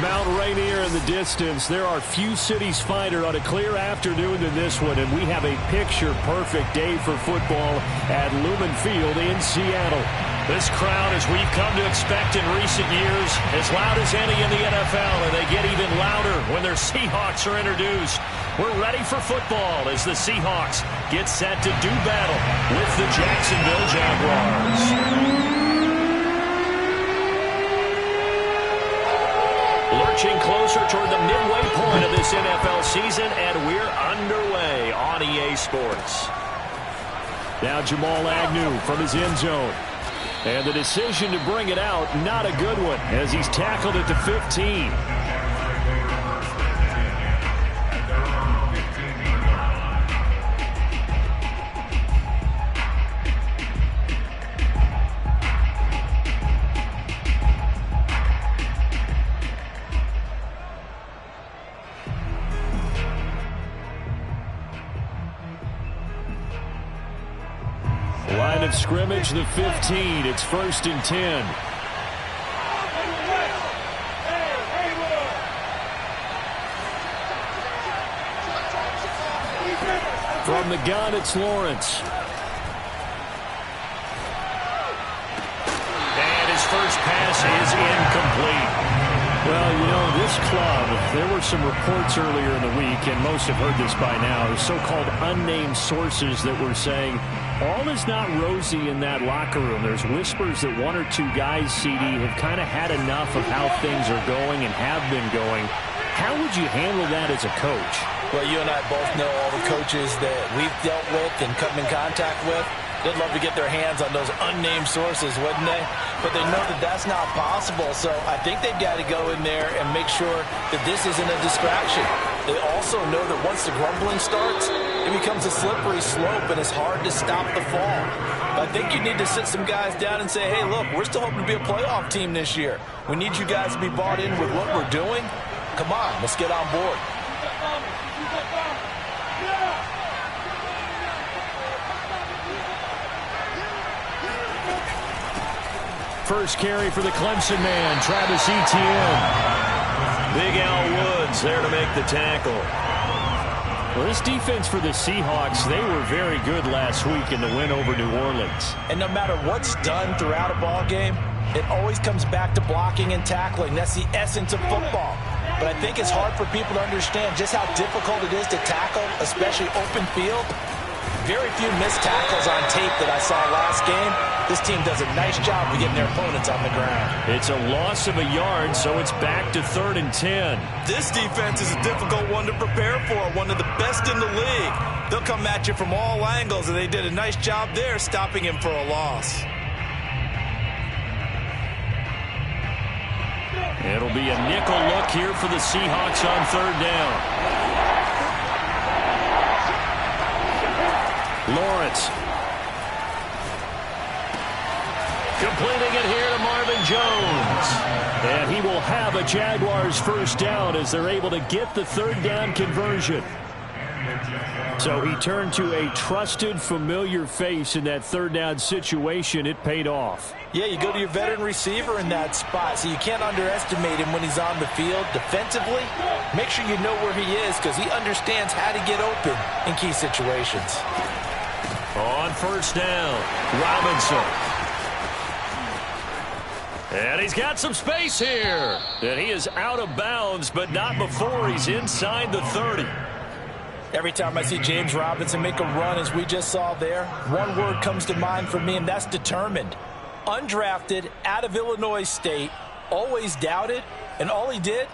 Mount Rainier in the distance. There are few cities finer on a clear afternoon than this one, and we have a picture-perfect day for football at Lumen Field in Seattle. This crowd, as we've come to expect in recent years, as loud as any in the NFL, and they get even louder when their Seahawks are introduced. We're ready for football as the Seahawks get set to do battle with the Jacksonville Jaguars. Lurching closer toward the midway point of this NFL season, and we're underway on EA Sports. Now Jamal Agnew from his end zone. And the decision to bring it out, not a good one, as he's tackled at the 15. Line of scrimmage, the 15. It's 1st and 10. From the gun, it's Lawrence. And his first pass is incomplete. Well, you know, this club, there were some reports earlier in the week, and most have heard this by now, so-called unnamed sources that were saying all is not rosy in that locker room. There's whispers that one or two guys, CD, have kind of had enough of how things are going and have been going. How would you handle that as a coach? Well, you and I both know all the coaches that we've dealt with and come in contact with. They'd love to get their hands on those unnamed sources, wouldn't they? But they know that that's not possible, so I think they've got to go in there and make sure that this isn't a distraction. They also know that once the grumbling starts, it becomes a slippery slope, and it's hard to stop the fall. I think you need to sit some guys down and say, hey, look, we're still hoping to be a playoff team this year. We need you guys to be bought in with what we're doing. Come on, let's get on board. First carry for the Clemson man, Travis Etienne. Big Al Woods there to make the tackle. Well, this defense for the Seahawks, they were very good last week in the win over New Orleans. And no matter what's done throughout a ball game, it always comes back to blocking and tackling. That's the essence of football. But I think it's hard for people to understand just how difficult it is to tackle, especially open field. Very few missed tackles on tape that I saw last game. This team does a nice job of getting their opponents on the ground. It's a loss of a yard, so it's back to 3rd and 10. This defense is a difficult one to prepare for, one of the best in the league. They'll come at you from all angles, and they did a nice job there stopping him for a loss. It'll be a nickel look here for the Seahawks on 3rd down. Lawrence. Completing it here to Marvin Jones. And he will have a Jaguars first down as they're able to get the 3rd down conversion. So he turned to a trusted, familiar face in that 3rd down situation. It paid off. Yeah, you go to your veteran receiver in that spot, so you can't underestimate him when he's on the field. Defensively, make sure you know where he is because he understands how to get open in key situations. On 1st down, Robinson. And he's got some space here. And he is out of bounds, but not before he's inside the 30. Every time I see James Robinson make a run, as we just saw there, one word comes to mind for me, and that's determined. Undrafted, out of Illinois State, always doubted, and all he did,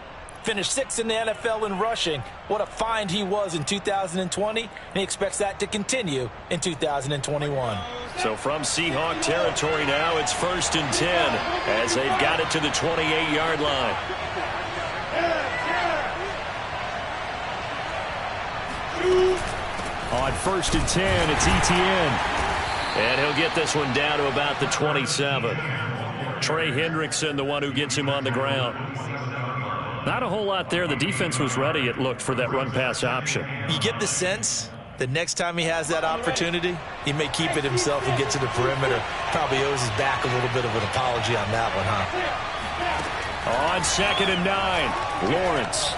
finished 6th in the NFL in rushing. What a find he was in 2020, and he expects that to continue in 2021. So from Seahawk territory now, it's 1st and 10 as they've got it to the 28-yard line. On 1st and 10, it's Etienne. And he'll get this one down to about the 27. Trey Hendrickson, the one who gets him on the ground. Not a whole lot there. The defense was ready, it looked, for that run-pass option. You get the sense that next time he has that opportunity, he may keep it himself and get to the perimeter. Probably owes his back a little bit of an apology on that one, huh? On 2nd and 9, Lawrence.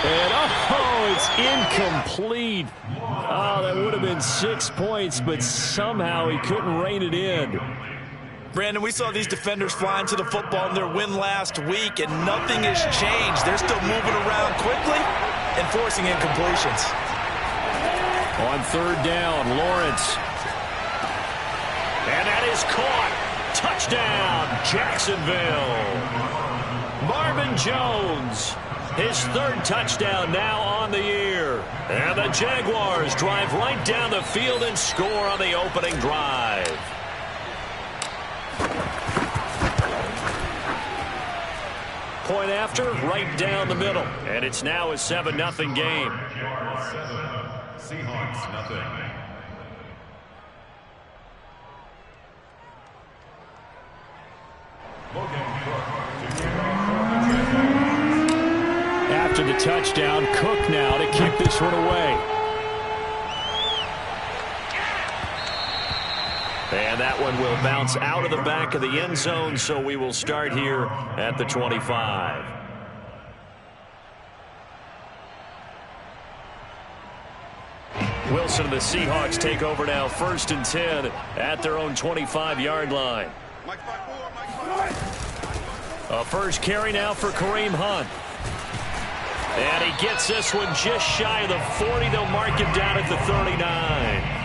And, oh, it's incomplete. Oh, that would have been 6 points, but somehow he couldn't rein it in. Brandon, we saw these defenders flying to the football in their win last week, and nothing has changed. They're still moving around quickly and forcing incompletions. On 3rd down, Lawrence. And that is caught. Touchdown, Jacksonville. Marvin Jones. His 3rd touchdown now on the year. And the Jaguars drive right down the field and score on the opening drive. Point after, right down the middle. And it's now a 7-0 game. Seahawks, nothing. After the touchdown, Cook now to kick this one away. And that one will bounce out of the back of the end zone, so we will start here at the 25. Wilson and the Seahawks take over now, 1st and 10 at their own 25-yard line. A first carry now for Kareem Hunt. And he gets this one just shy of the 40. They'll mark him down at the 39.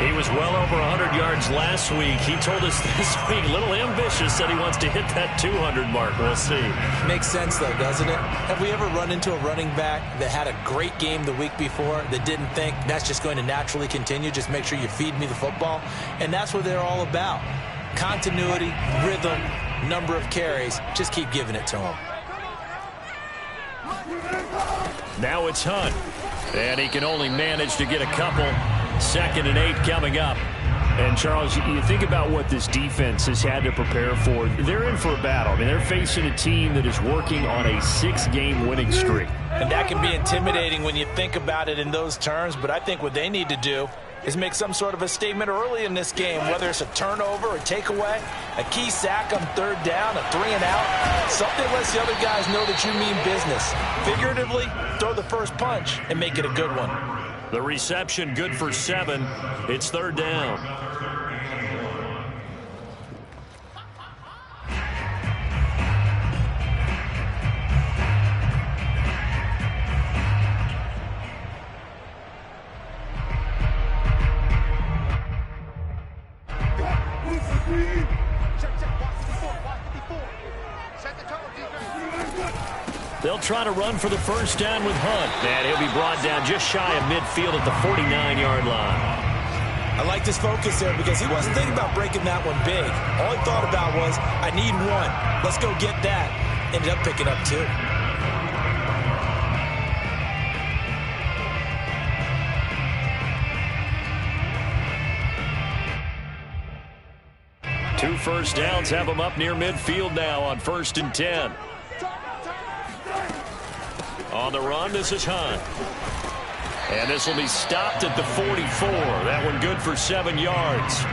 He was well over 100 yards last week. He told us this week, a little ambitious, said he wants to hit that 200 mark. We'll see. Makes sense, though, doesn't it? Have we ever run into a running back that had a great game the week before that didn't think that's just going to naturally continue? Just make sure you feed me the football. And that's what they're all about. Continuity, rhythm, number of carries. Just keep giving it to him. Now it's Hunt. And he can only manage to get a couple. 2nd and 8 coming up. And, Charles, you think about what this defense has had to prepare for. They're in for a battle. I mean, they're facing a team that is working on a 6-game winning streak. And that can be intimidating when you think about it in those terms. But I think what they need to do is make some sort of a statement early in this game, whether it's a turnover, a takeaway, a key sack on 3rd down, a 3-and-out. Something lets the other guys know that you mean business. Figuratively, throw the first punch and make it a good one. The reception good for 7. It's 3rd down. They'll try to run for the first down with Hunt. And he'll be brought down just shy of midfield at the 49-yard line. I like this focus there because he wasn't thinking about breaking that one big. All he thought about was, I need 1. Let's go get that. Ended up picking up 2. Two first downs have them up near midfield now on 1st and 10. On the run, this is Hunt. And this will be stopped at the 44. That one good for 7 yards.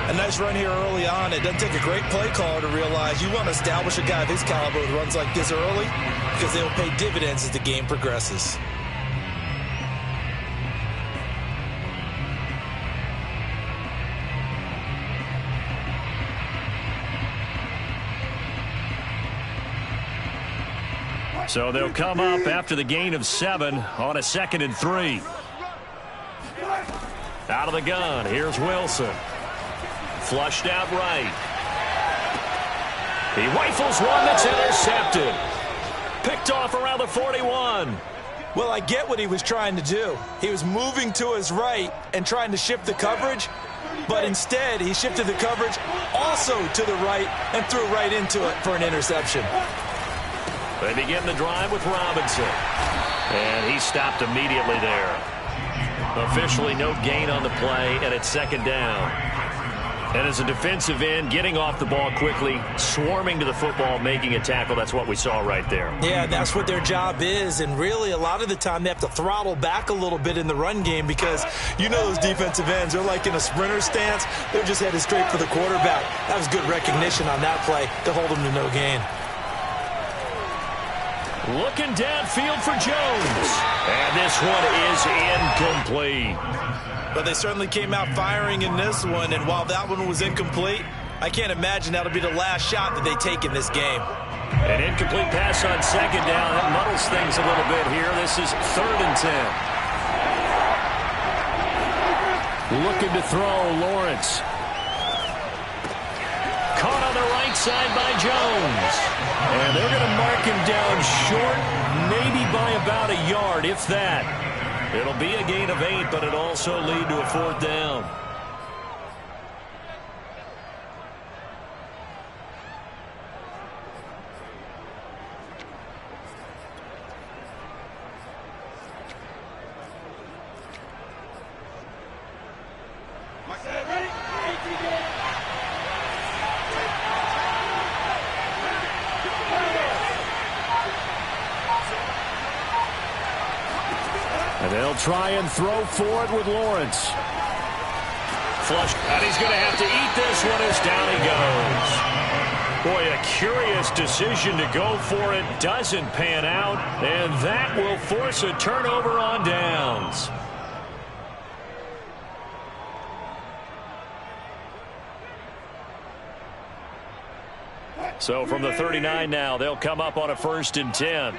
A nice run here early on. It doesn't take a great play caller to realize you want to establish a guy of his caliber who runs like this early because they will pay dividends as the game progresses. So they'll come up after the gain of 7 on a 2nd and 3. Out of the gun, here's Wilson. Flushed out right. He rifles one that's intercepted. Picked off around the 41. Well, I get what he was trying to do. He was moving to his right and trying to shift the coverage, but instead he shifted the coverage also to the right and threw right into it for an interception. They begin the drive with Robinson. And he stopped immediately there. Officially no gain on the play, and it's 2nd down. And as a defensive end, getting off the ball quickly, swarming to the football, making a tackle, that's what we saw right there. Yeah, that's what their job is. And really, a lot of the time, they have to throttle back a little bit in the run game because you know those defensive ends, they're like in a sprinter stance. They're just headed straight for the quarterback. That was good recognition on that play to hold them to no gain. Looking downfield for Jones. And this one is incomplete. But they certainly came out firing in this one, and while that one was incomplete, I can't imagine that'll be the last shot that they take in this game. An incomplete pass on second down. That muddles things a little bit here. This is 3rd and 10. Looking to throw, Lawrence. Caught on the right side by Jones. And they're going to mark him down short, maybe by about a yard, if that. It'll be a gain of 8, but it'll also lead to a 4th down. And they'll try and throw for it with Lawrence. Flush, and he's going to have to eat this one as down he goes. Boy, a curious decision to go for it. Doesn't pan out, and that will force a turnover on downs. So from the 39 now, they'll come up on a 1st and 10.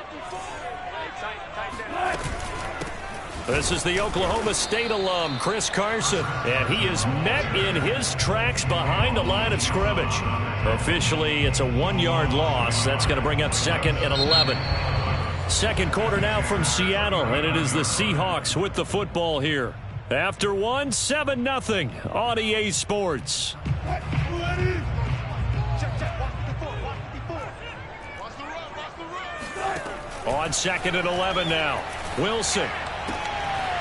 This is the Oklahoma State alum, Chris Carson, and he is met in his tracks behind the line of scrimmage. Officially, it's a 1-yard loss. That's going to bring up 2nd and 11. Second quarter now from Seattle, and it is the Seahawks with the football here. After 7-0 on EA Sports. On 2nd and 11 now. Wilson.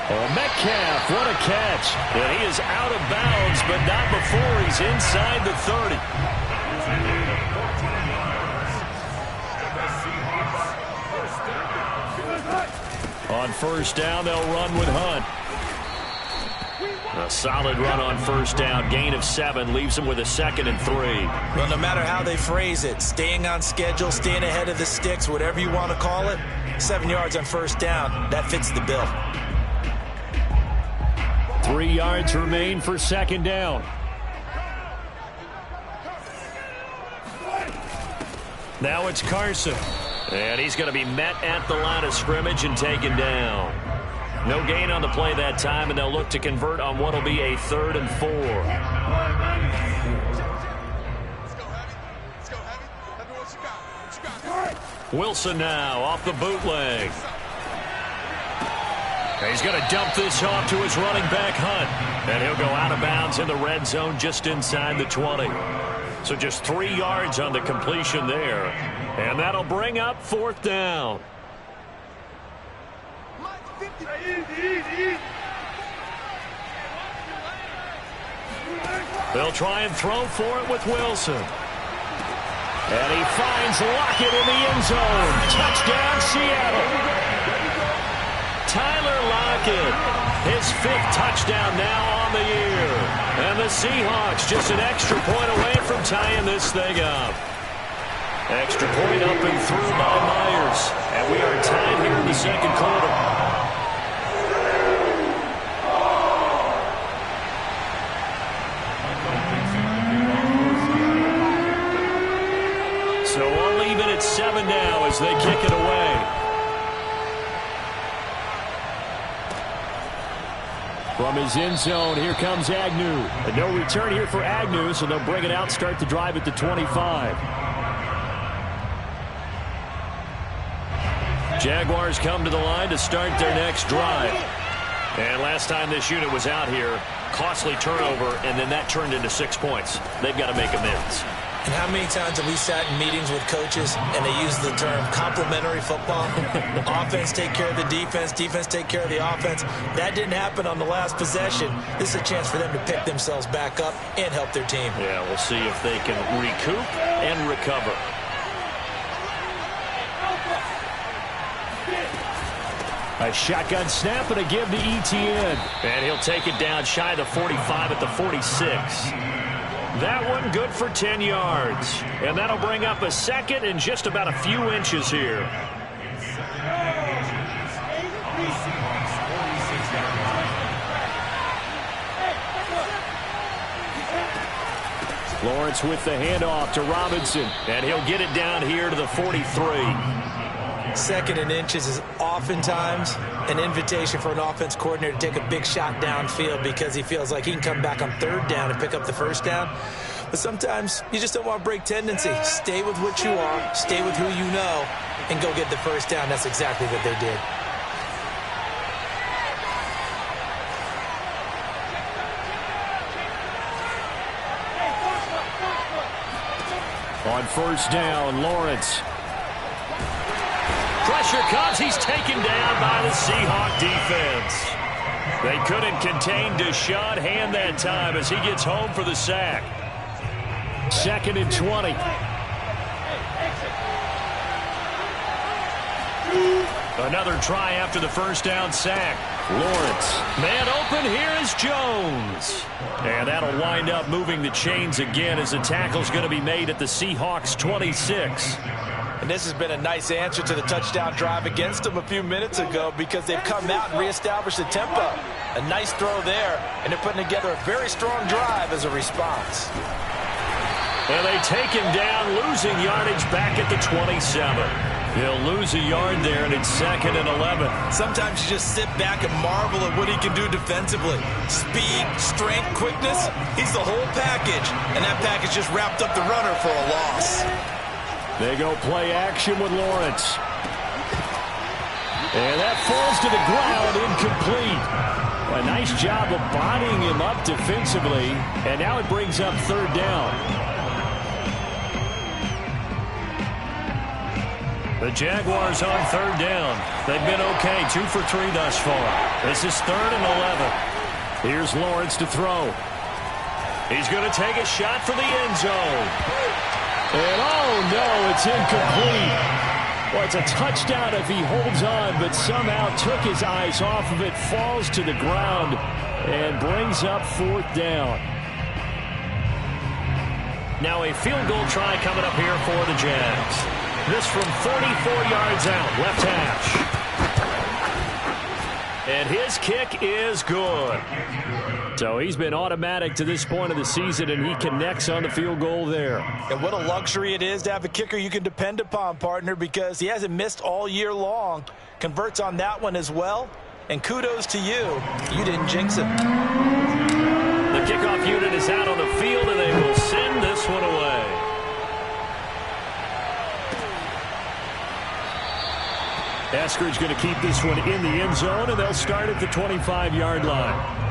Oh, Metcalf, what a catch. And he is out of bounds, but not before he's inside the 30. On 1st down, they'll run with Hunt. A solid run on 1st down. Gain of 7 leaves him with a 2nd and 3. Well, no matter how they phrase it, staying on schedule, staying ahead of the sticks, whatever you want to call it, 7 yards on 1st down, that fits the bill. 3 yards remain for 2nd down. Now it's Carson. And he's going to be met at the line of scrimmage and taken down. No gain on the play that time, and they'll look to convert on what will be a 3rd and 4. Wilson now off the bootleg. He's going to dump this off to his running back, Hunt. And he'll go out of bounds in the red zone just inside the 20. So just 3 yards on the completion there. And that'll bring up 4th down. They'll try and throw for it with Wilson. And he finds Lockett in the end zone. Touchdown, Seattle. Tyler Lockett, his 5th touchdown now on the year. And the Seahawks just an extra point away from tying this thing up. Extra point up and through by Myers. And we are tied here in the 2nd quarter. So we'll leave it at 7 now as they kick it away. From his end zone, here comes Agnew. And no return here for Agnew, so they'll bring it out, start the drive at the 25. Jaguars come to the line to start their next drive. And last time this unit was out here, costly turnover, and then that turned into 6 points. They've got to make amends. And how many times have we sat in meetings with coaches and they use the term complementary football? Offense take care of the defense, defense take care of the offense. That didn't happen on the last possession. This is a chance for them to pick themselves back up and help their team. Yeah, we'll see if they can recoup and recover. A shotgun snap and a give to Etienne. And he'll take it down shy of the 45 at the 46. That one good for 10 yards. And that'll bring up a second and just about a few inches here. Lawrence with the handoff to Robinson. And he'll get it down here to the 43. Second and inches is oftentimes an invitation for an offense coordinator to take a big shot downfield because he feels like he can come back on third down and pick up the first down. But sometimes you just don't want to break tendency. Stay with what you are, stay with who you know, and go get the first down. That's exactly what they did. On first down, Lawrence. Pressure comes. He's taken down by the Seahawk defense. They couldn't contain Deshaun Hand that time as he gets home for the sack. 2nd and 20. Another try after the first down sack. Lawrence. Man open. Here is Jones. And that'll wind up moving the chains again as the tackle's going to be made at the Seahawks 26. And this has been a nice answer to the touchdown drive against them a few minutes ago because they've come out and reestablished the tempo. A nice throw there, and they're putting together a very strong drive as a response. And they take him down, losing yardage back at the 27. He'll lose a yard there, and it's 2nd and 11. Sometimes you just sit back and marvel at what he can do defensively. Speed, strength, quickness, he's the whole package. And that package just wrapped up the runner for a loss. They go play action with Lawrence. And that falls to the ground, incomplete. A nice job of bodying him up defensively. And now it brings up third down. The Jaguars on third down. They've been okay, 2 for 3 thus far. This is 3rd and 11. Here's Lawrence to throw. He's going to take a shot for the end zone. And oh no, it's incomplete. Well, it's a touchdown if he holds on, but somehow took his eyes off of it, falls to the ground, and brings up 4th down. Now a field goal try coming up here for the Jags. This from 44 yards out, left hash. And his kick is good. So he's been automatic to this point of the season, and he connects on the field goal there. And what a luxury it is to have a kicker you can depend upon, partner, because he hasn't missed all year long. Converts on that one as well. And kudos to you. You didn't jinx it. The kickoff unit is out on the field, and they will send this one away. Eskridge going to keep this one in the end zone, and they'll start at the 25-yard line.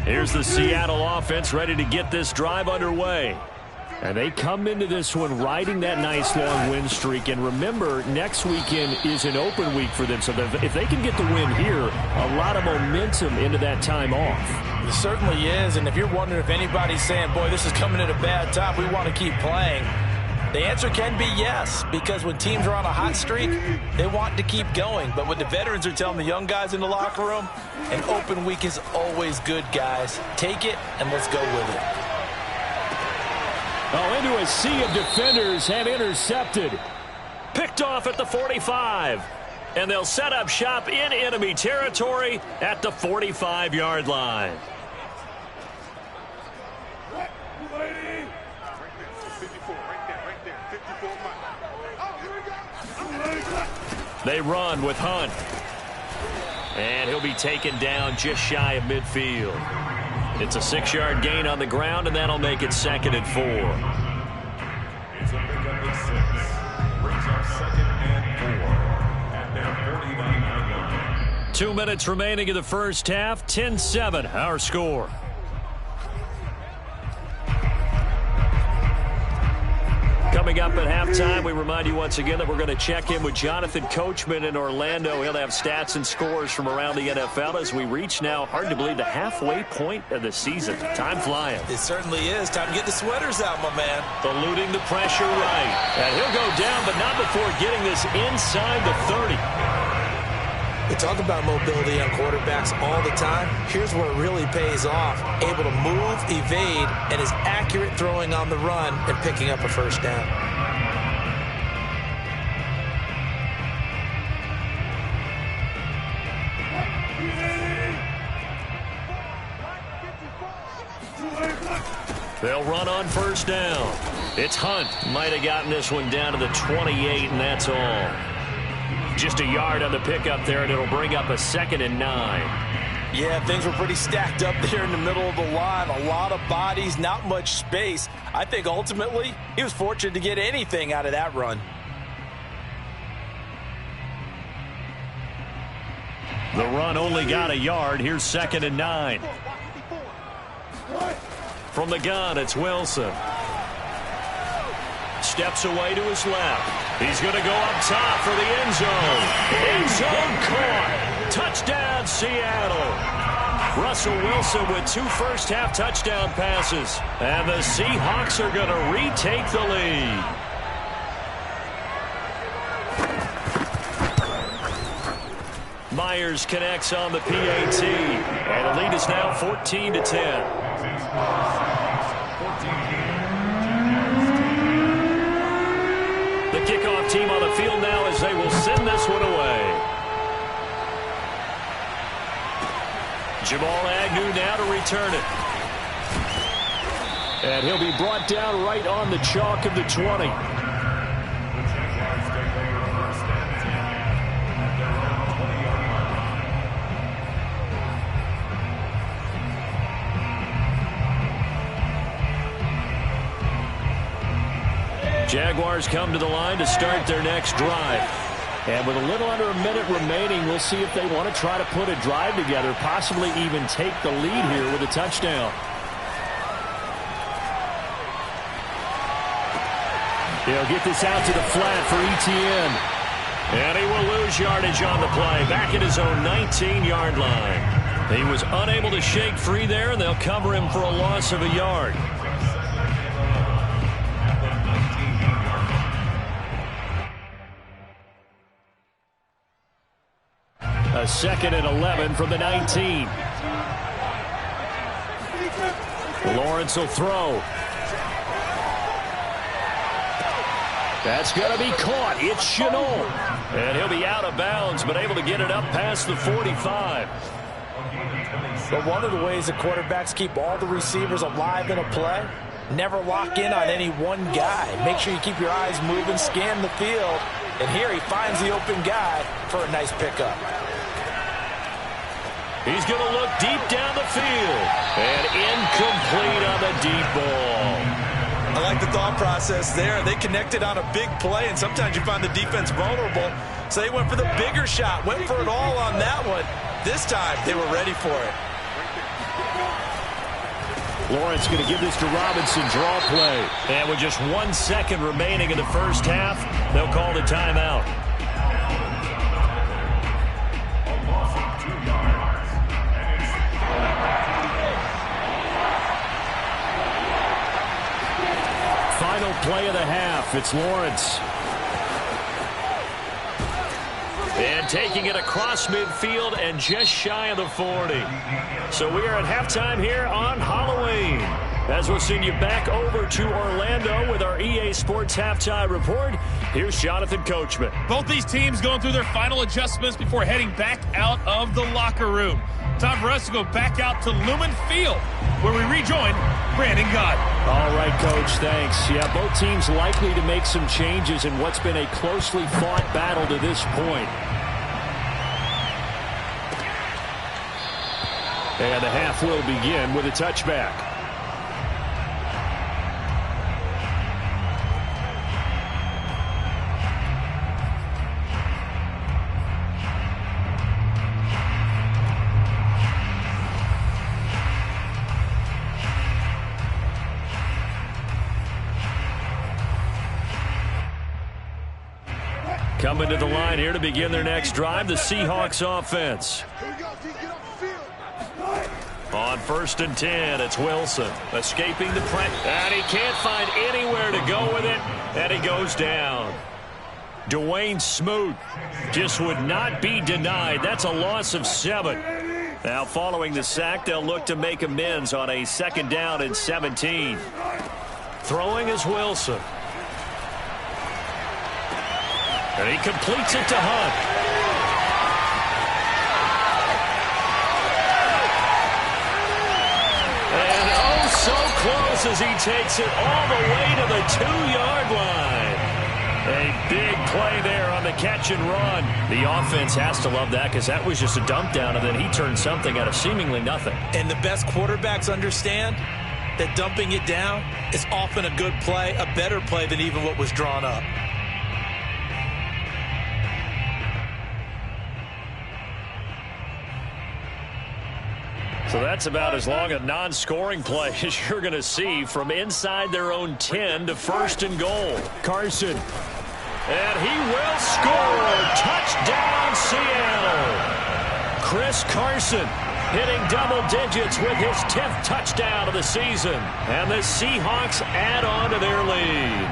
Here's the Seattle offense ready to get this drive underway. And they come into this one riding that nice long win streak. And remember, next weekend is an open week for them. So if they can get the win here, a lot of momentum into that time off. It certainly is. And if you're wondering if anybody's saying, boy, this is coming at a bad time, we want to keep playing, the answer can be yes, because when teams are on a hot streak, they want to keep going. But what the veterans are telling the young guys in the locker room, an open week is always good, guys. Take it, and let's go with it. Oh, into a sea of defenders and intercepted. Picked off at the 45. And they'll set up shop in enemy territory at the 45-yard line. They run with Hunt. And he'll be taken down just shy of midfield. It's a 6-yard gain on the ground, and that'll make it 2nd and 4. It's a big up 6. Brings up 2nd and 4 at 2 minutes remaining in the first half. 10-7, our score. Coming up at halftime, we remind you once again that we're going to check in with Jonathan Coachman in Orlando. He'll have stats and scores from around the NFL as we reach now, hard to believe, the halfway point of the season. Time flying. It certainly is. Time to get the sweaters out, my man. Eluding the pressure right. And he'll go down, but not before getting this inside the 30. We talk about mobility on quarterbacks all the time. Here's where it really pays off. Able to move, evade, and is accurate throwing on the run and picking up a first down. They'll run on first down. It's Hunt. Might have gotten this one down to the 28, and that's all. Just a yard on the pickup there, and it'll bring up a 2nd and 9. Yeah, things were pretty stacked up there in the middle of the line. A lot of bodies, not much space. I think ultimately he was fortunate to get anything out of that run. The run only got a yard. Here's 2nd and 9. From the gun, it's Wilson. Steps away to his left. He's going to go up top for the end zone. End zone caught. Touchdown, Seattle. Russell Wilson with 2 first-half touchdown passes. And the Seahawks are going to retake the lead. Myers connects on the PAT. And the lead is now 14-10. The kickoff team on the field now as they will send this one away. Jamal Agnew now to return it. And he'll be brought down right on the chalk of the 20. Jaguars come to the line to start their next drive. And with a little under a minute remaining, we'll see if they want to try to put a drive together, possibly even take the lead here with a touchdown. He'll get this out to the flat for Etienne. And he will lose yardage on the play, back at his own 19-yard line. He was unable to shake free there, and they'll cover him for a loss of a yard. A 2nd and 11 from the 19. Lawrence will throw. That's going to be caught. It's Chenault. And he'll be out of bounds, but able to get it up past the 45. But one of the ways that quarterbacks keep all the receivers alive in a play, never lock in on any one guy. Make sure you keep your eyes moving, scan the field. And here he finds the open guy for a nice pickup. He's going to look deep down the field. And incomplete on the deep ball. I like the thought process there. They connected on a big play, and sometimes you find the defense vulnerable. So they went for the bigger shot, went for it all on that one. This time, they were ready for it. Lawrence going to give this to Robinson, draw play. And with just 1 second remaining in the first half, they'll call the timeout. Final play of the half. It's Lawrence. And taking it across midfield and just shy of the 40. So we are at halftime here on Halloween. As we'll send you back over to Orlando with our EA Sports Halftime Report, here's Jonathan Coachman. Both these teams going through their final adjustments before heading back out of the locker room. Time for us to go back out to Lumen Field, where we rejoin Brandon Gott. All right, Coach, thanks. Yeah, both teams likely to make some changes in what's been a closely fought battle to this point. And the half will begin with a touchback. Coming to the line here to begin their next drive, the Seahawks offense. On 1st and 10, it's Wilson escaping the press. And he can't find anywhere to go with it, and he goes down. Dwayne Smoot just would not be denied. That's a loss of 7. Now, following the sack, they'll look to make amends on a 2nd down and 17. Throwing is Wilson. And he completes it to Hunt. And oh, so close as he takes it all the way to the 2-yard line. A big play there on the catch and run. The offense has to love that because that was just a dump down, and then he turned something out of seemingly nothing. And the best quarterbacks understand that dumping it down is often a good play, a better play than even what was drawn up. So that's about as long a non-scoring play as you're going to see from inside their own 10 to 1st and goal. Carson. And he will score. Touchdown, Seattle. Chris Carson hitting double digits with his 10th touchdown of the season. And the Seahawks add on to their lead.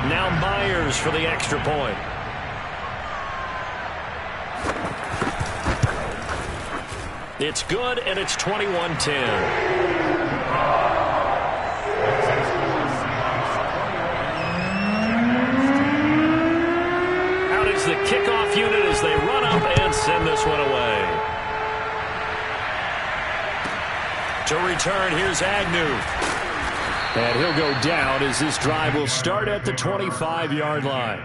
Now Myers for the extra point. It's good, and it's 21-10. Out is the kickoff unit as they run up and send this one away. To return, here's Agnew. And he'll go down as this drive will start at the 25-yard line.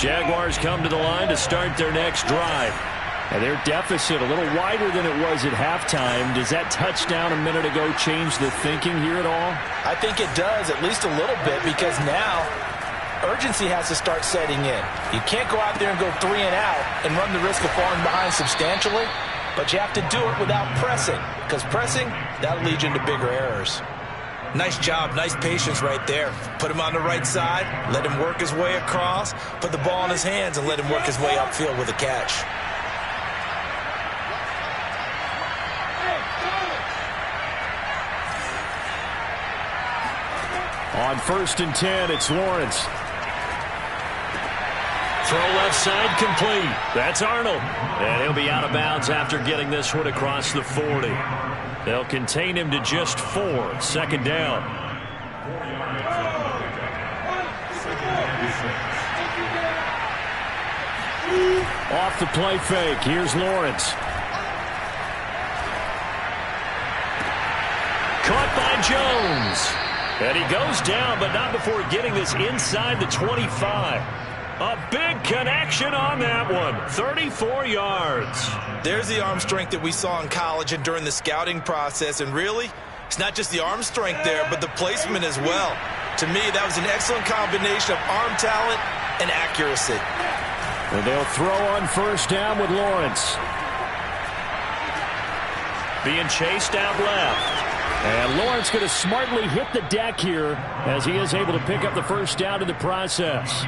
Jaguars come to the line to start their next drive. And their deficit a little wider than it was at halftime. Does that touchdown a minute ago change the thinking here at all? I think it does, at least a little bit, because now urgency has to start setting in. You can't go out there and go 3 and out and run the risk of falling behind substantially, but you have to do it without pressing, because pressing, that'll lead you into bigger errors. Nice job, nice patience right there. Put him on the right side, let him work his way across, put the ball in his hands, and let him work his way upfield with a catch. On 1st and 10, it's Lawrence. Throw left side complete. That's Arnold. And he'll be out of bounds after getting this one across the 40. They'll contain him to just 4. 2nd down. Off the play fake. Here's Lawrence. Caught by Jones. And he goes down, but not before getting this inside the 25. A big connection on that one. 34 yards. There's the arm strength that we saw in college and during the scouting process. And really, it's not just the arm strength there, but the placement as well. To me, that was an excellent combination of arm talent and accuracy. And they'll throw on 1st down with Lawrence. Being chased out left. And Lawrence going to smartly hit the deck here as he is able to pick up the 1st down in the process.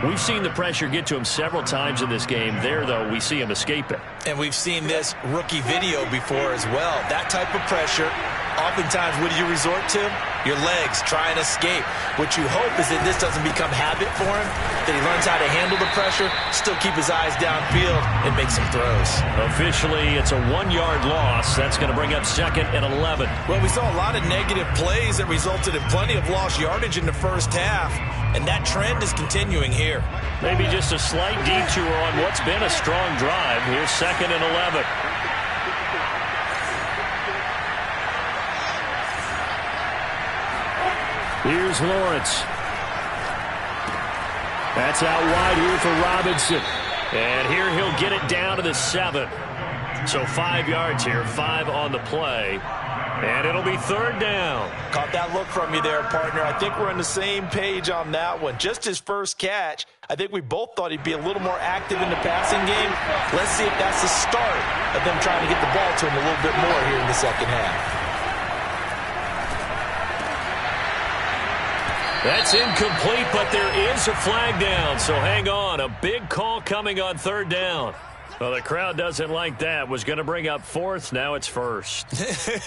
We've seen the pressure get to him several times in this game. There, though, we see him escape it. And we've seen this rookie video before as well. That type of pressure, oftentimes, what do you resort to? Your legs, try and escape. What you hope is that this doesn't become habit for him, that he learns how to handle the pressure, still keep his eyes downfield, and make some throws. Officially, it's a 1-yard loss. That's going to bring up 2nd and 11. Well, we saw a lot of negative plays that resulted in plenty of lost yardage in the first half, and that trend is continuing here. Maybe just a slight detour on what's been a strong drive. Here's 2nd and 11. Here's Lawrence. That's out wide here for Robinson. And here he'll get it down to the 7. So 5 yards here, 5 on the play. And it'll be third down. Caught that look from you there, partner. I think we're on the same page on that one. Just his first catch, I think we both thought he'd be a little more active in the passing game. Let's see if that's the start of them trying to get the ball to him a little bit more here in the second half. That's incomplete, but there is a flag down, so hang on. A big call coming on third down. Well, the crowd doesn't like that. Was going to bring up fourth. Now it's first.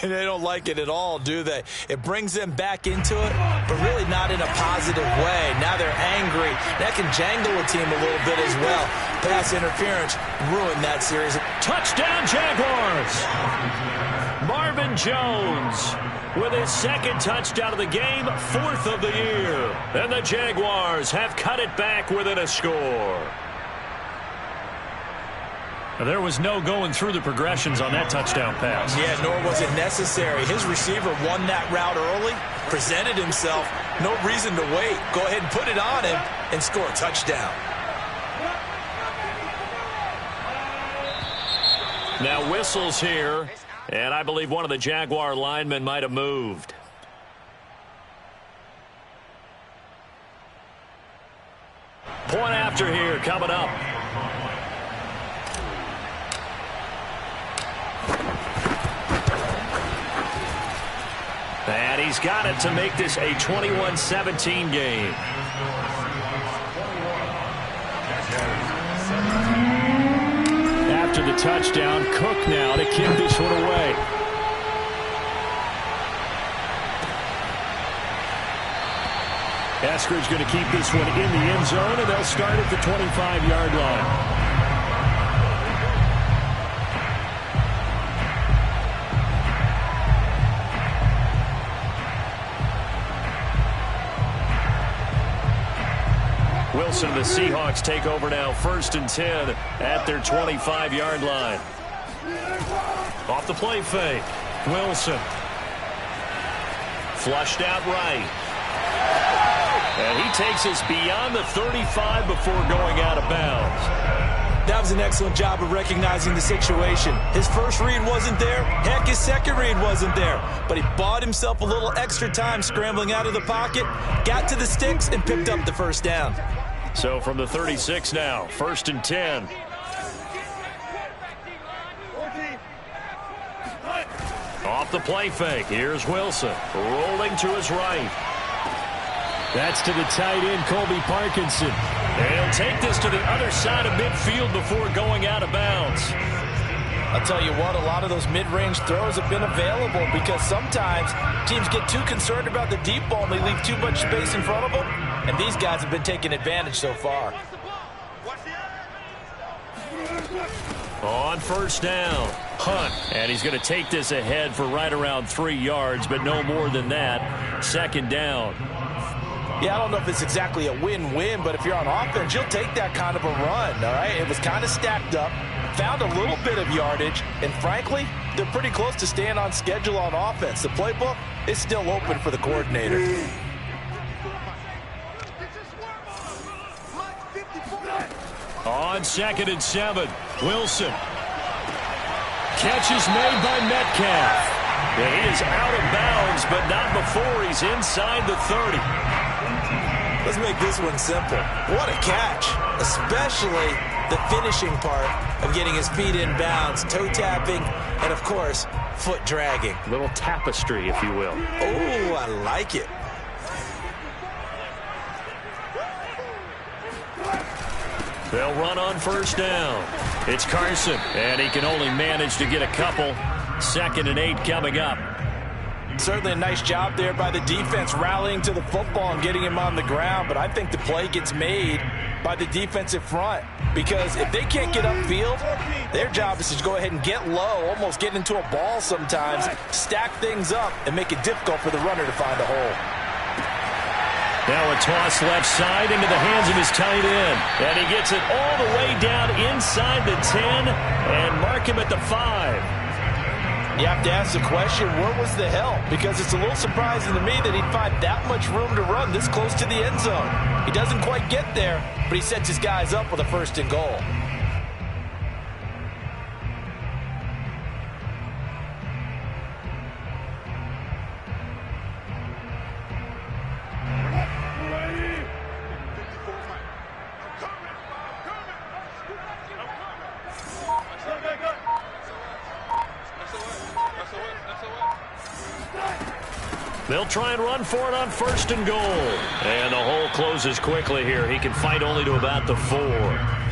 They don't like it at all, do they? It brings them back into it, but really not in a positive way. Now they're angry. That can jangle a team a little bit as well. Pass interference ruined that series. Touchdown, Jaguars! Marvin Jones with his second touchdown of the game, fourth of the year. And the Jaguars have cut it back within a score. There was no going through the progressions on that touchdown pass. Yeah, nor was it necessary. His receiver won that route early, presented himself, no reason to wait. Go ahead and put it on him and score a touchdown. Now whistles here, and I believe one of the Jaguar linemen might have moved. Point after here coming up. And he's got it to make this a 21-17 game. After the touchdown, Cook now to kick this one away. Eskridge going to keep this one in the end zone, and they'll start at the 25-yard line. Wilson and the Seahawks take over now, 1st and 10 at their 25-yard line. Off the play fake. Wilson. Flushed out right. And he takes us beyond the 35 before going out of bounds. That was an excellent job of recognizing the situation. His first read wasn't there. Heck, his second read wasn't there. But he bought himself a little extra time scrambling out of the pocket, got to the sticks, and picked up the first down. So from the 36 now, 1st and 10. Off the play fake. Here's Wilson. Rolling to his right. That's to the tight end, Colby Parkinson. And he'll take this to the other side of midfield before going out of bounds. I'll tell you what, a lot of those mid-range throws have been available because sometimes teams get too concerned about the deep ball and they leave too much space in front of them. And these guys have been taking advantage so far. On 1st down, Hunt. And he's going to take this ahead for right around 3 yards, but no more than that. 2nd down. Yeah, I don't know if it's exactly a win-win, but if you're on offense, you'll take that kind of a run, all right? It was kind of stacked up, found a little bit of yardage, and frankly, they're pretty close to staying on schedule on offense. The playbook is still open for the coordinator. On 2nd and 7, Wilson. Catch is made by Metcalf. And he is out of bounds, but not before he's inside the 30. Let's make this one simple. What a catch, especially the finishing part of getting his feet in bounds, toe tapping, and of course, foot dragging. Little tapestry, if you will. Oh, I like it. They'll run on 1st down. It's Carson, and he can only manage to get a couple. 2nd and 8 coming up. Certainly a nice job there by the defense rallying to the football and getting him on the ground, but I think the play gets made by the defensive front because if they can't get upfield, their job is to go ahead and get low, almost get into a ball sometimes, stack things up, and make it difficult for the runner to find a hole. Now a toss left side into the hands of his tight end. And he gets it all the way down inside the 10 and mark him at the 5. You have to ask the question, where was the help? Because it's a little surprising to me that he'd find that much room to run this close to the end zone. He doesn't quite get there, but he sets his guys up with a 1st and goal. They'll try and run for it on 1st and goal. And the hole closes quickly here. He can fight only to about the 4.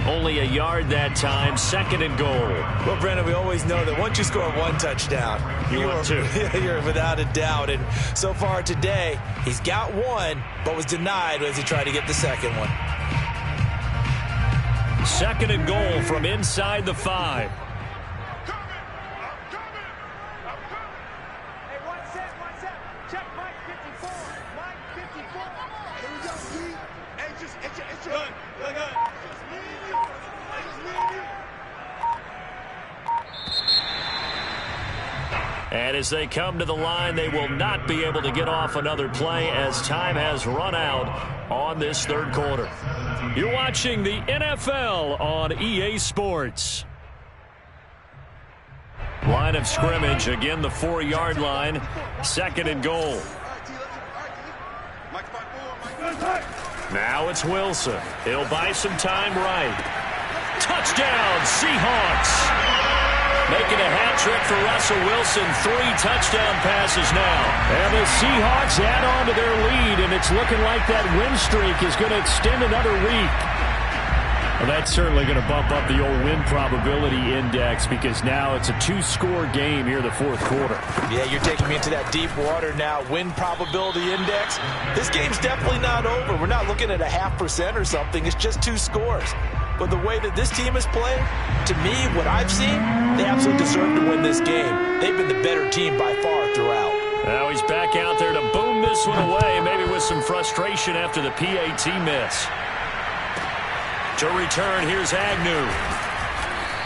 Only a yard that time, 2nd and goal. Well, Brandon, we always know that once you score 1 touchdown, you're without a doubt. And so far today, he's got 1, but was denied as he tried to get the 2nd one. 2nd and goal from inside the 5. And as they come to the line, they will not be able to get off another play as time has run out on this 3rd quarter. You're watching the NFL on EA Sports. Line of scrimmage, again the 4-yard line, 2nd and goal. Now it's Wilson. He'll buy some time right. Touchdown, Seahawks! Making a hat trick for Russell Wilson. 3 touchdown passes now. And the Seahawks add on to their lead, and it's looking like that win streak is going to extend another week. Well, that's certainly going to bump up the old win probability index because now it's a 2-score game here in the 4th quarter. Yeah, you're taking me into that deep water now. Win probability index. This game's definitely not over. We're not looking at a 0.5% or something. It's just 2 scores. But the way that this team has played, to me, what I've seen, they absolutely deserve to win this game. They've been the better team by far throughout. Now he's back out there to boom this one away, maybe with some frustration after the PAT miss. To return, here's Agnew.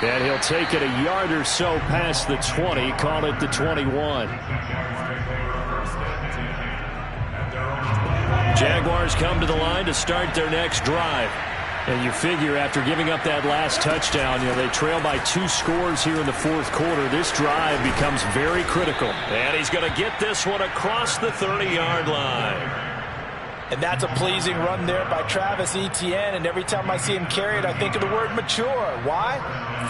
And he'll take it a yard or so past the 20, call it the 21. Jaguars come to the line to start their next drive. And you figure after giving up that last touchdown, they trail by 2 scores here in the 4th quarter. This drive becomes very critical. And he's going to get this one across the 30-yard line. And that's a pleasing run there by Travis Etienne. And every time I see him carry it, I think of the word mature. Why?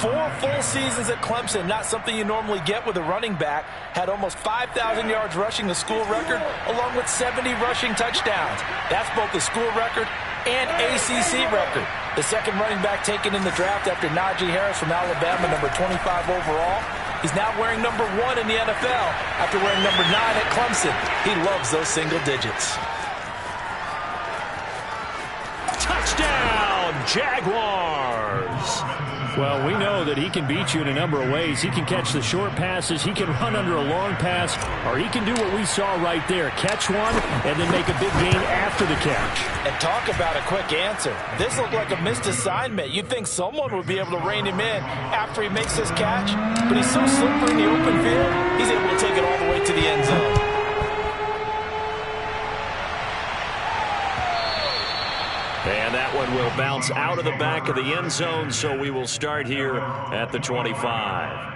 4 full seasons at Clemson, not something you normally get with a running back. Had almost 5,000 yards rushing, the school record, along with 70 rushing touchdowns. That's both the school record and ACC record. The 2nd running back taken in the draft after Najee Harris from Alabama, number 25 overall. He's now wearing number 1 in the NFL after wearing number 9 at Clemson. He loves those single digits. Touchdown, Jaguars! Well, we know that he can beat you in a number of ways. He can catch the short passes, he can run under a long pass, or he can do what we saw right there, catch one and then make a big gain after the catch. And talk about a quick answer. This looked like a missed assignment. You'd think someone would be able to rein him in after he makes this catch, but he's so slippery in the open field, he's able to take it all the way to the end zone. And that one will bounce out of the back of the end zone, so we will start here at the 25.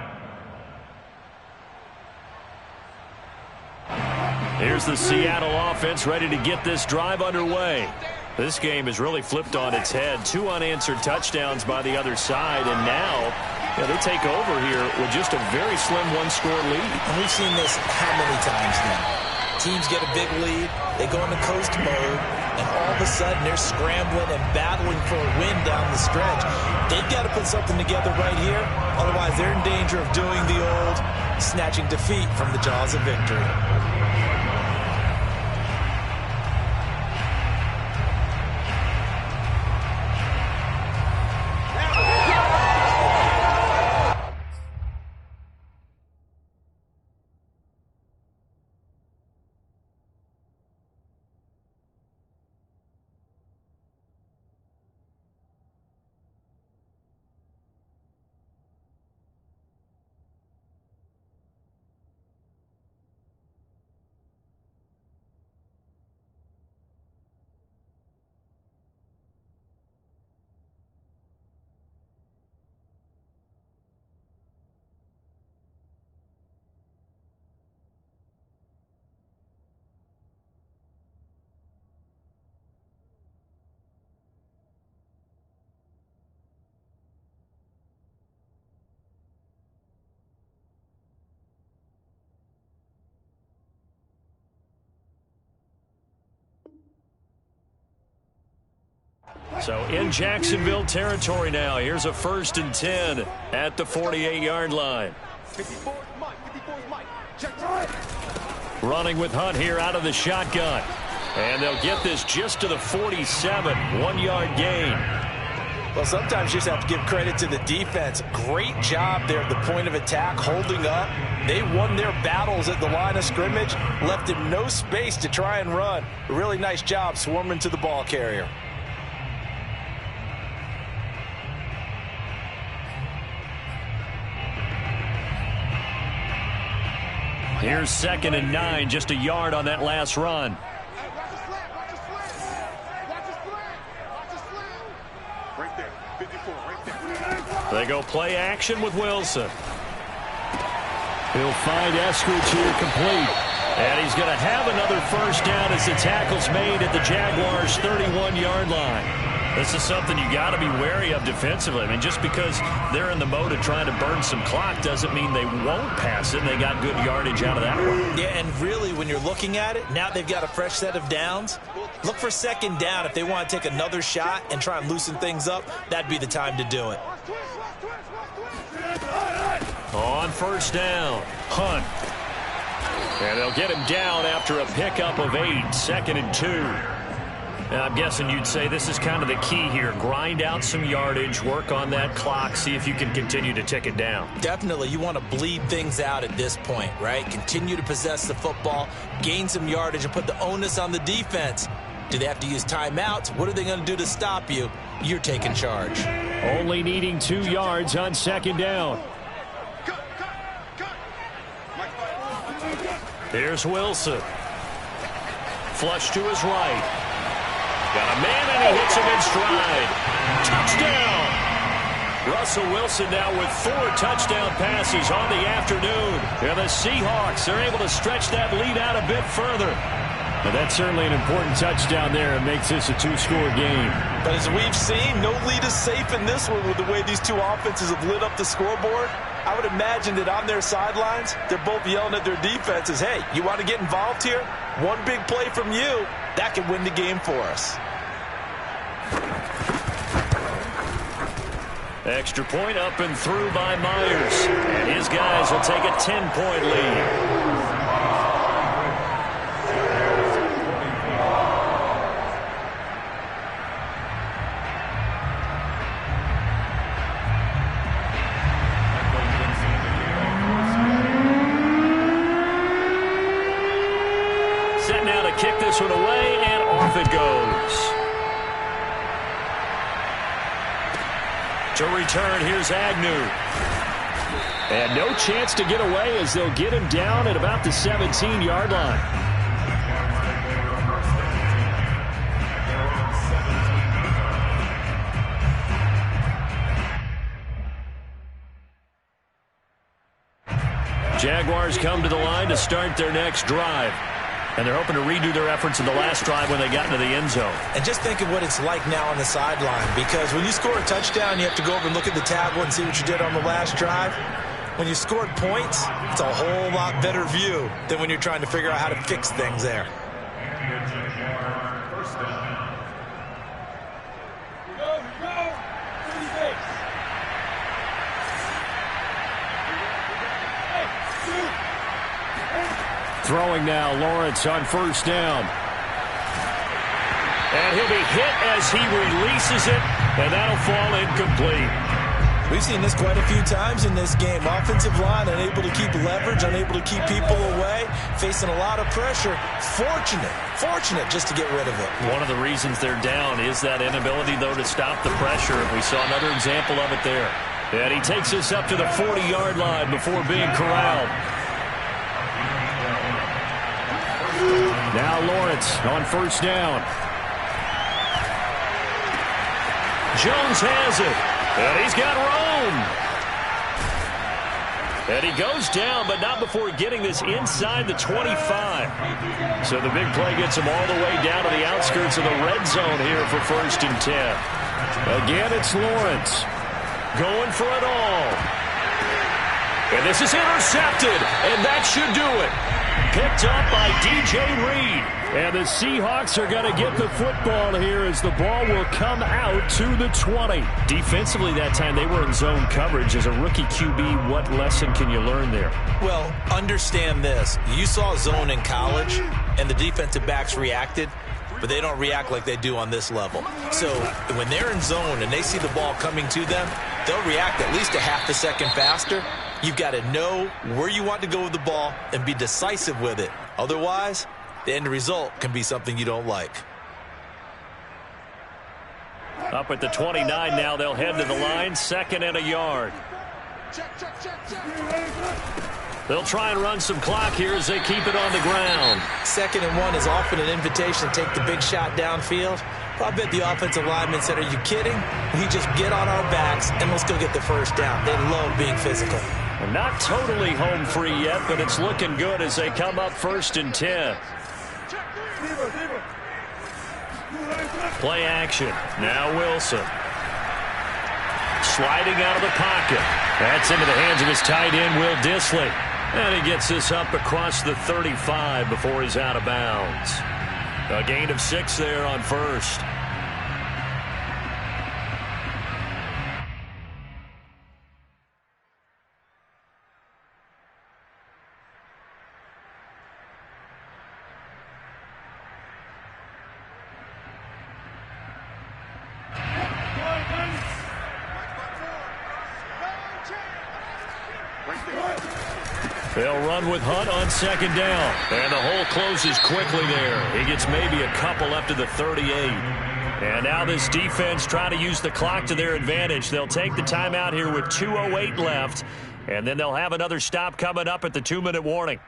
Here's the Seattle offense ready to get this drive underway. This game has really flipped on its head. 2 unanswered touchdowns by the other side, and now they take over here with just a very slim 1-score lead. And we've seen this how many times now? Teams get a big lead, they go into coast mode, and all of a sudden they're scrambling and battling for a win down the stretch. They've got to put something together right here, otherwise they're in danger of doing the old snatching defeat from the jaws of victory. So in Jacksonville territory now. Here's a 1st and 10 at the 48-yard line. Running with Hunt here out of the shotgun. And they'll get this just to the 47. 1-yard gain. Well, sometimes you just have to give credit to the defense. Great job there at the point of attack, holding up. They won their battles at the line of scrimmage, left him no space to try and run. A really nice job swarming to the ball carrier. Here's 2nd and 9, just a yard on that last run. They go play action with Wilson. He'll find Eskridge here complete. And he's going to have another 1st down as the tackle's made at the Jaguars' 31-yard line. This is something you got to be wary of defensively. I mean, just because they're in the mode of trying to burn some clock doesn't mean they won't pass it. They got good yardage out of that one. Yeah, and really, when you're looking at it, now they've got a fresh set of downs. Look for 2nd down. If they want to take another shot and try and loosen things up, that'd be the time to do it. On 1st down, Hunt. And they'll get him down after a pickup of 8, 2nd and 2. And I'm guessing you'd say this is kind of the key here. Grind out some yardage, work on that clock, see if you can continue to tick it down. Definitely. You want to bleed things out at this point, right? Continue to possess the football, gain some yardage, and put the onus on the defense. Do they have to use timeouts? What are they going to do to stop you? You're taking charge. Only needing 2 yards on 2nd down. Here's Wilson. Flush to his right. Got a man, and he hits him in stride. Touchdown! Russell Wilson now with 4 touchdown passes on the afternoon. And the Seahawks are able to stretch that lead out a bit further. But that's certainly an important touchdown there. It makes this a 2-score game. But as we've seen, no lead is safe in this one with the way these two offenses have lit up the scoreboard. I would imagine that on their sidelines, they're both yelling at their defenses, hey, you want to get involved here? One big play from you, that can win the game for us. Extra point up and through by Myers. And his guys will take a 10-point lead. Set now to kick this one away, and off it goes. To return, here's Agnew. And no chance to get away as they'll get him down at about the 17-yard line. Jaguars come to the line to start their next drive. And they're hoping to redo their efforts in the last drive when they got into the end zone. And just think of what it's like now on the sideline, because when you score a touchdown, you have to go over and look at the tablet and see what you did on the last drive. When you scored points, it's a whole lot better view than when you're trying to figure out how to fix things there. Throwing now, Lawrence on 1st down. And he'll be hit as he releases it, and that'll fall incomplete. We've seen this quite a few times in this game. Offensive line unable to keep leverage, unable to keep people away, facing a lot of pressure. Fortunate just to get rid of it. One of the reasons they're down is that inability, though, to stop the pressure. We saw another example of it there. And he takes us up to the 40-yard line before being corralled. Now Lawrence on 1st down. Jones has it. And he's got Rome. And he goes down, but not before getting this inside the 25. So the big play gets him all the way down to the outskirts of the red zone here for 1st and 10. Again, it's Lawrence going for it all. And this is intercepted, and that should do it. picked up by DJ Reed. And the Seahawks are going to get the football here as the ball will come out to the 20. Defensively that time, they were in zone coverage. As a rookie QB, what lesson can you learn there? Well, understand this. You saw zone in college, and the defensive backs reacted, but they don't react like they do on this level. So when they're in zone and they see the ball coming to them, they'll react at least a half a second faster. You've got to know where you want to go with the ball and be decisive with it. Otherwise, the end result can be something you don't like. Up at the 29 now, they'll head to the line, 2nd and a yard. They'll try and run some clock here as they keep it on the ground. 2nd and 1 is often an invitation to take the big shot downfield. I bet the offensive lineman said, "Are you kidding? We just get on our backs and let's go get the first down." They love being physical. Well, not totally home free yet, but it's looking good as they come up 1st and 10. Play action. Now Wilson. Sliding out of the pocket. That's into the hands of his tight end, Will Dissly. And he gets this up across the 35 before he's out of bounds. A gain of 6 there on 1st. They'll run with Hunt on 2nd down. And the hole closes quickly there. He gets maybe a couple up to the 38. And now this defense trying to use the clock to their advantage. They'll take the timeout here with 2:08 left. And then they'll have another stop coming up at the 2-minute warning.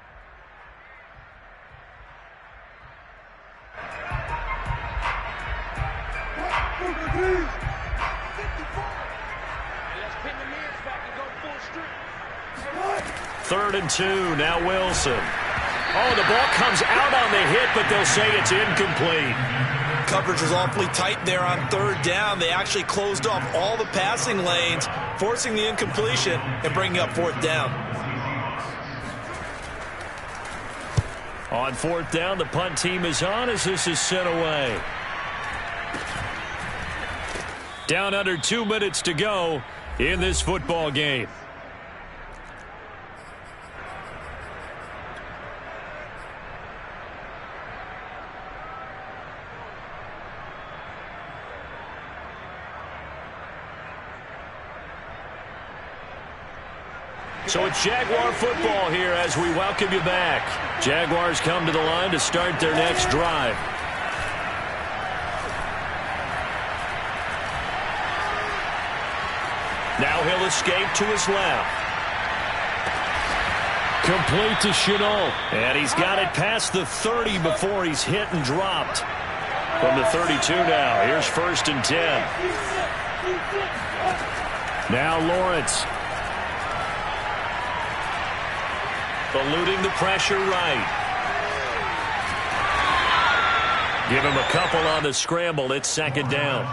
Third and 2, now Wilson. Oh, the ball comes out on the hit, but they'll say it's incomplete. Coverage was awfully tight there on 3rd down. They actually closed off all the passing lanes, forcing the incompletion and bringing up 4th down. On 4th down, the punt team is on as this is sent away. Down under 2 minutes to go in this football game. So it's Jaguar football here as we welcome you back. Jaguars come to the line to start their next drive. Now he'll escape to his left. Complete to Chenault. And he's got it past the 30 before he's hit and dropped. From the 32 now. Here's 1st and 10. Now Lawrence. Eluding the pressure right. Give him a couple on the scramble. It's 2nd down.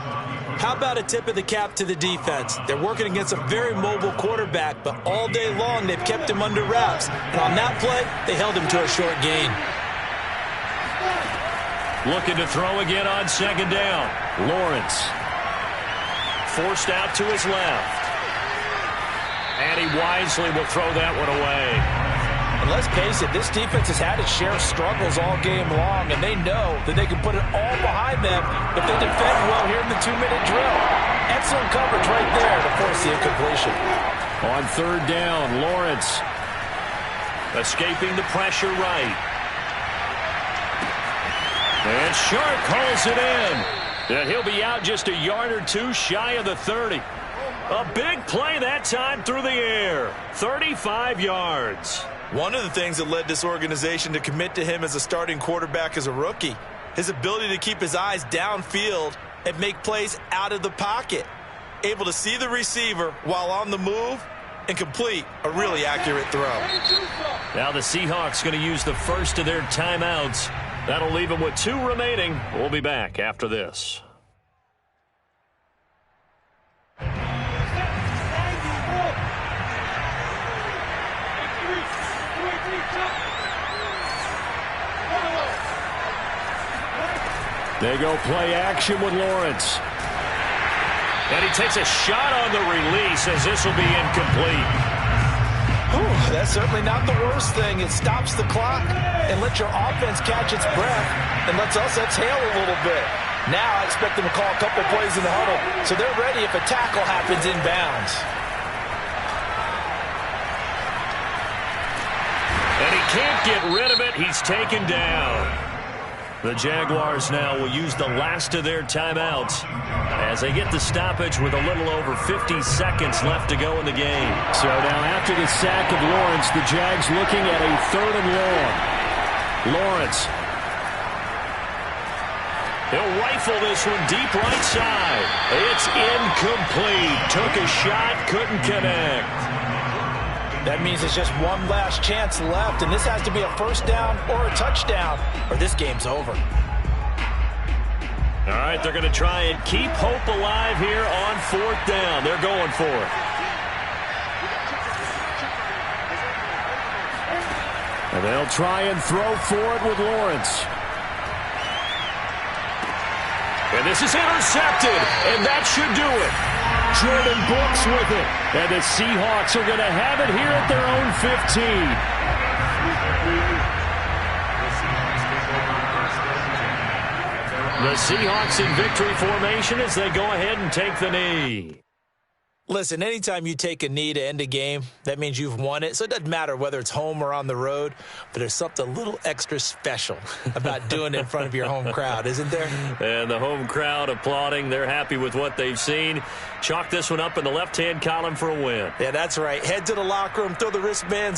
How about a tip of the cap to the defense? They're working against a very mobile quarterback, but all day long they've kept him under wraps. And on that play, they held him to a short gain. Looking to throw again on 2nd down. Lawrence. Forced out to his left. And he wisely will throw that one away. And let's face it, this defense has had its share of struggles all game long, and they know that they can put it all behind them if they defend well here in the 2-minute drill. Excellent coverage right there to force the incompletion. On 3rd down, Lawrence escaping the pressure right. And Sharp calls it in. And he'll be out just a yard or two shy of the 30. A big play that time through the air. 35 yards. One of the things that led this organization to commit to him as a starting quarterback as a rookie, his ability to keep his eyes downfield and make plays out of the pocket. Able to see the receiver while on the move and complete a really accurate throw. Now the Seahawks going to use the first of their timeouts. That'll leave them with 2 remaining. We'll be back after this. They go play action with Lawrence. And he takes a shot on the release as this will be incomplete. Ooh, that's certainly not the worst thing. It stops the clock and lets your offense catch its breath and lets us exhale a little bit. Now I expect them to call a couple plays in the huddle so they're ready if a tackle happens inbounds. And he can't get rid of it. He's taken down. The Jaguars now will use the last of their timeouts as they get the stoppage with a little over 50 seconds left to go in the game. So now after the sack of Lawrence, the Jags looking at a 3rd and long. Lawrence. He'll rifle this one deep right side. It's incomplete. Took a shot, couldn't connect. That means it's just one last chance left, and this has to be a first down or a touchdown, or this game's over. All right, they're going to try and keep hope alive here on 4th down. They're going for it. And they'll try and throw for it with Lawrence. And this is intercepted, and that should do it. Jordan Brooks with it. And the Seahawks are going to have it here at their own 15. The Seahawks in victory formation as they go ahead and take the knee. Listen, anytime you take a knee to end a game, that means you've won it. So it doesn't matter whether it's home or on the road, but there's something a little extra special about doing it in front of your home crowd, isn't there? And the home crowd applauding. They're happy with what they've seen. Chalk this one up in the left-hand column for a win. Yeah, that's right. Head to the locker room, throw the wristbands